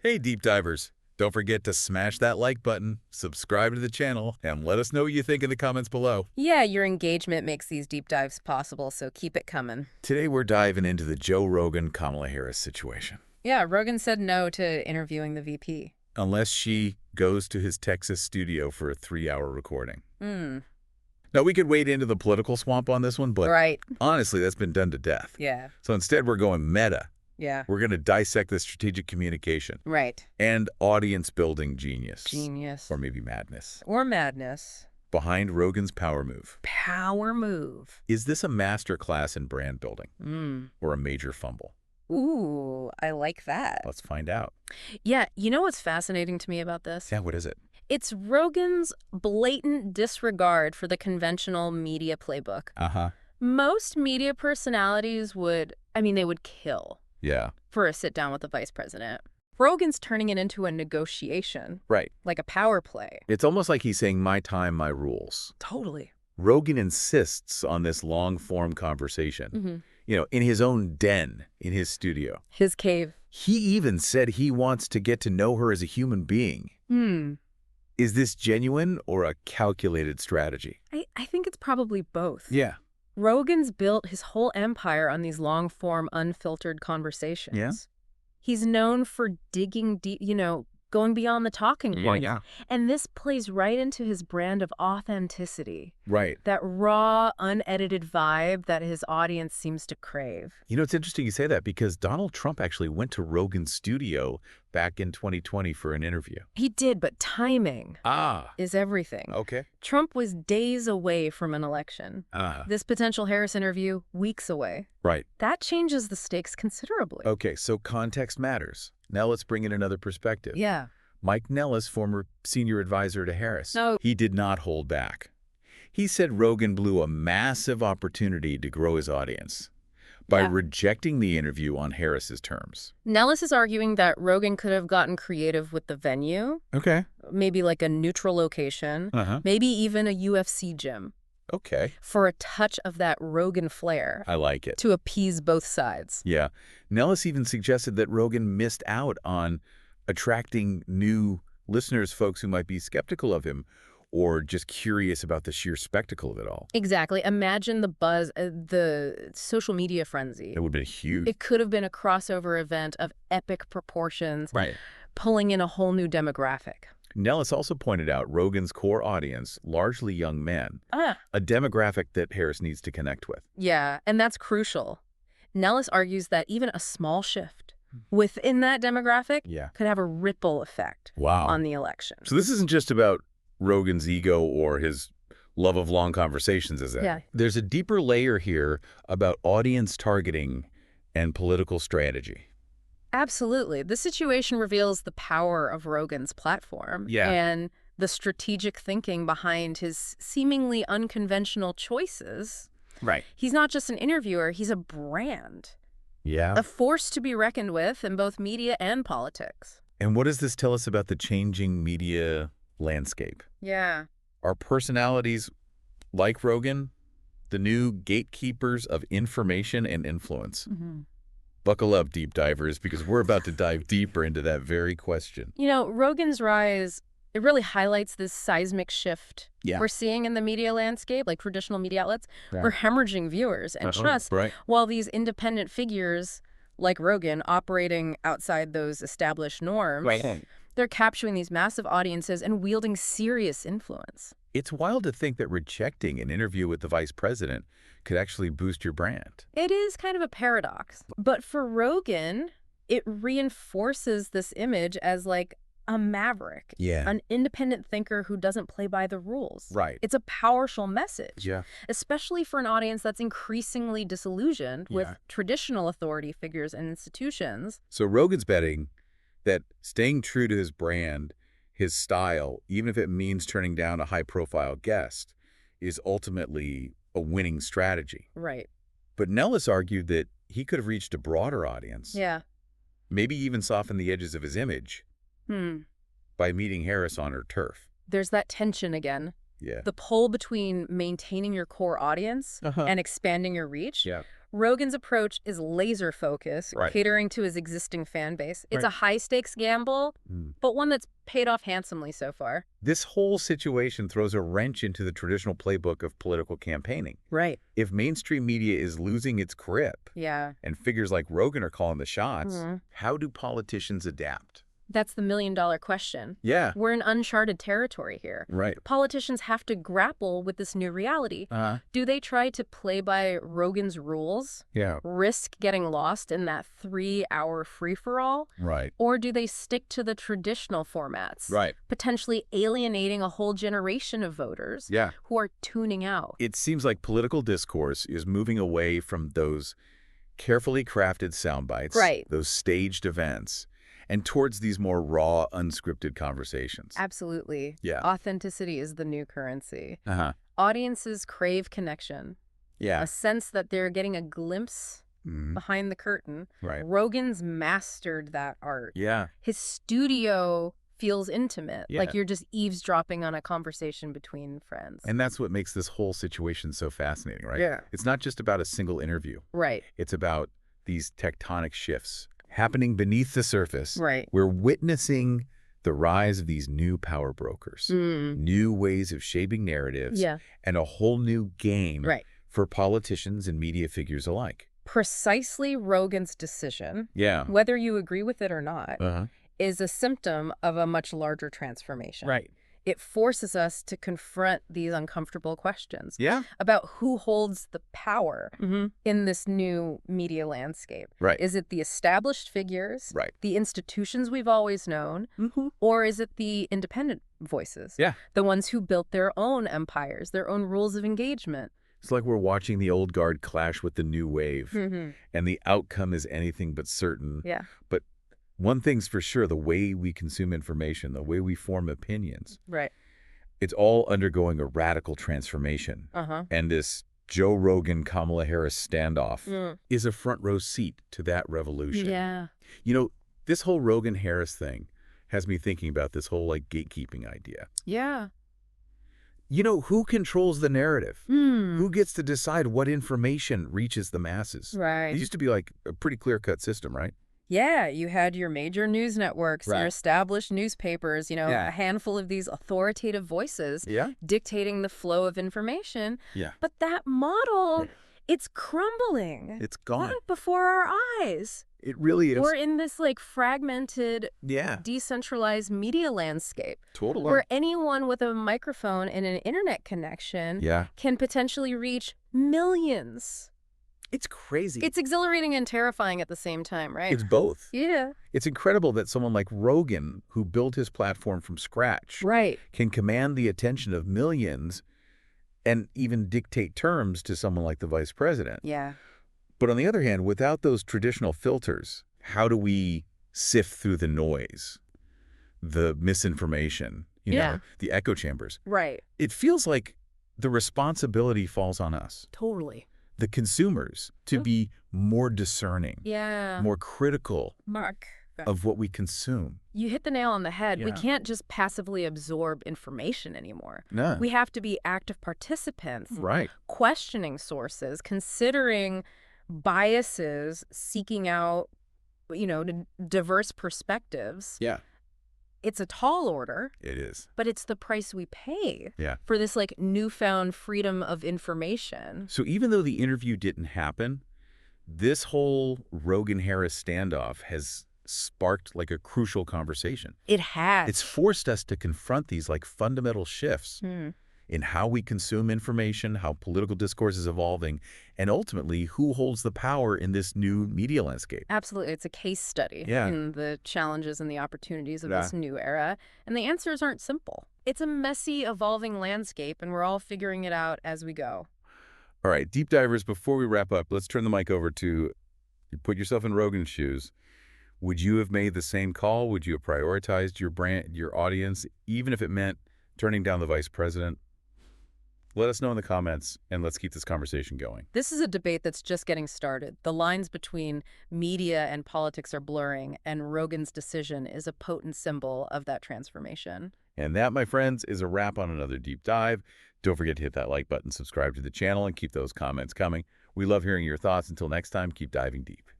Hey, deep divers. Don't forget to smash that like button, subscribe to the channel, and let us know what you think in the comments below. Yeah, your engagement makes these deep dives possible, so keep it coming. Today we're diving into the Joe Rogan Kamala Harris situation. Yeah, Rogan said no to interviewing the VP. Unless she goes to his Texas studio for a 3-hour recording. Hmm. Now, we could wade into the political swamp on this one, but Right. honestly, that's been done to death. Yeah. So instead, we're going meta. Yeah. We're going to dissect the strategic communication Right. and audience-building genius. Genius. Or maybe madness. Or madness. Behind Rogan's power move. Power move. Is this a masterclass in brand building? Hmm. Or a major fumble? Ooh, I like that. Let's find out. Yeah, you know what's fascinating to me about this? Yeah, what is it? It's Rogan's blatant disregard for the conventional media playbook. Uh-huh. Most media personalities they would kill Yeah. for a sit-down with the vice president. Rogan's turning it into a negotiation, Right. like a power play. It's almost like he's saying, my time, my rules. Totally. Rogan insists on this long-form conversation, in his own den, in his studio. His cave. He even said he wants to get to know her as a human being. Is this genuine or a calculated strategy? I think it's probably both. Yeah. Rogan's built his whole empire on these long-form, unfiltered conversations. Yeah. He's known for digging deep, going beyond the talking points. Yeah. And this plays right into his brand of authenticity. Right. That raw, unedited vibe that his audience seems to crave. It's interesting you say that because Donald Trump actually went to Rogan's studio back in 2020 for an interview. He did, but timing is everything. Okay. Trump was days away from an election. This potential Harris interview, weeks away. Right. That changes the stakes considerably. Okay, so context matters. Now let's bring in another perspective. Yeah. Mike Nellis, former senior advisor to Harris. No. He did not hold back. He said Rogan blew a massive opportunity to grow his audience by rejecting the interview on Harris's terms. Nellis is arguing that Rogan could have gotten creative with the venue. Okay. Maybe like a neutral location. Maybe even a UFC gym. Okay. For a touch of that Rogan flair. I like it. To appease both sides. Yeah. Nellis even suggested that Rogan missed out on attracting new listeners, folks who might be skeptical of him or just curious about the sheer spectacle of it all. Exactly. Imagine the buzz, the social media frenzy. It would have been huge. It could have been a crossover event of epic proportions. Right. Pulling in a whole new demographic. Nellis also pointed out Rogan's core audience, largely young men, a demographic that Harris needs to connect with. Yeah, and that's crucial. Nellis argues that even a small shift within that demographic could have a ripple effect on the election. So this isn't just about Rogan's ego or his love of long conversations, is it? Yeah. There's a deeper layer here about audience targeting and political strategy. Absolutely. This situation reveals the power of Rogan's platform and the strategic thinking behind his seemingly unconventional choices. Right. He's not just an interviewer, he's a brand. Yeah. A force to be reckoned with in both media and politics. And what does this tell us about the changing media landscape? Yeah. Are personalities like Rogan the new gatekeepers of information and influence? Buckle up, deep divers, because we're about to dive deeper into that very question. Rogan's rise, it really highlights this seismic shift we're seeing in the media landscape, like traditional media outlets. We're hemorrhaging viewers and trust, while these independent figures like Rogan operating outside those established norms, they're capturing these massive audiences and wielding serious influence. It's wild to think that rejecting an interview with the vice president could actually boost your brand. It is kind of a paradox. But for Rogan, it reinforces this image as like a maverick, an independent thinker who doesn't play by the rules. Right. It's a powerful message, Yeah. especially for an audience that's increasingly disillusioned with traditional authority figures and institutions. So Rogan's betting that staying true to his brand, his style, even if it means turning down a high-profile guest, is ultimately a winning strategy. Right. But Nellis argued that he could have reached a broader audience. Yeah. Maybe even softened the edges of his image by meeting Harris on her turf. There's that tension again. Yeah. The pull between maintaining your core audience and expanding your reach. Yeah. Rogan's approach is laser focused, catering to his existing fan base. It's a high-stakes gamble, but one that's paid off handsomely so far. This whole situation throws a wrench into the traditional playbook of political campaigning. Right. If mainstream media is losing its grip, and figures like Rogan are calling the shots, how do politicians adapt? That's the million-dollar question. Yeah. We're in uncharted territory here. Right. Politicians have to grapple with this new reality. Do they try to play by Rogan's rules? Yeah. Risk getting lost in that 3-hour free-for-all? Right. Or do they stick to the traditional formats? Right. Potentially alienating a whole generation of voters who are tuning out. It seems like political discourse is moving away from those carefully crafted sound bites, those staged events, and towards these more raw, unscripted conversations. Absolutely. Yeah. Authenticity is the new currency. Audiences crave connection. Yeah. A sense that they're getting a glimpse behind the curtain. Right. Rogan's mastered that art. Yeah. His studio feels intimate, like you're just eavesdropping on a conversation between friends. And that's what makes this whole situation so fascinating, right? Yeah. It's not just about a single interview. Right. It's about these tectonic shifts happening beneath the surface. Right. We're witnessing the rise of these new power brokers, new ways of shaping narratives, and a whole new game for politicians and media figures alike. Precisely Rogan's decision, whether you agree with it or not, is a symptom of a much larger transformation. Right. It forces us to confront these uncomfortable questions about who holds the power in this new media landscape. Right. Is it the established figures, the institutions we've always known, or is it the independent voices, the ones who built their own empires, their own rules of engagement? It's like we're watching the old guard clash with the new wave, and the outcome is anything but certain. Yeah. But one thing's for sure, the way we consume information, the way we form opinions, it's all undergoing a radical transformation. And this Joe Rogan, Kamala Harris standoff is a front row seat to that revolution. Yeah. You know, this whole Rogan-Harris thing has me thinking about this whole, like, gatekeeping idea. Yeah. You know, who controls the narrative? Who gets to decide what information reaches the masses? Right. It used to be, like, a pretty clear-cut system, right? Yeah, you had your major news networks, your established newspapers, you know, a handful of these authoritative voices dictating the flow of information. But that model, it's crumbling. It's gone. Right before our eyes. It really is. We're in this, like, fragmented, decentralized media landscape. Totally. Where anyone with a microphone and an internet connection can potentially reach millions. It's crazy. It's exhilarating and terrifying at the same time, right? It's both. Yeah. It's incredible that someone like Rogan, who built his platform from scratch, can command the attention of millions and even dictate terms to someone like the vice president. Yeah. But on the other hand, without those traditional filters, how do we sift through the noise, the misinformation, you know, the echo chambers? Right. It feels like the responsibility falls on us. Totally. The consumers, to be more discerning, more critical of what we consume. You hit the nail on the head. We can't just passively absorb information anymore. No. We have to be active participants, Right. questioning sources, considering biases, seeking out, you know, diverse perspectives. Yeah. It's a tall order. It is. But it's the price we pay Yeah. for this, like, newfound freedom of information. So even though the interview didn't happen, this whole Rogan-Harris standoff has sparked, like, a crucial conversation. It has. It's forced us to confront these, like, fundamental shifts in how we consume information, how political discourse is evolving, and ultimately who holds the power in this new media landscape. Absolutely. It's a case study in the challenges and the opportunities of this new era. And the answers aren't simple. It's a messy, evolving landscape, and we're all figuring it out as we go. All right, deep divers, before we wrap up, let's turn the mic over to, you put yourself in Rogan's shoes. Would you have made the same call? Would you have prioritized your brand, your audience, even if it meant turning down the vice president? Let us know in the comments, and let's keep this conversation going. This is a debate that's just getting started. The lines between media and politics are blurring, and Rogan's decision is a potent symbol of that transformation. And that, my friends, is a wrap on another deep dive. Don't forget to hit that like button, subscribe to the channel, and keep those comments coming. We love hearing your thoughts. Until next time, keep diving deep.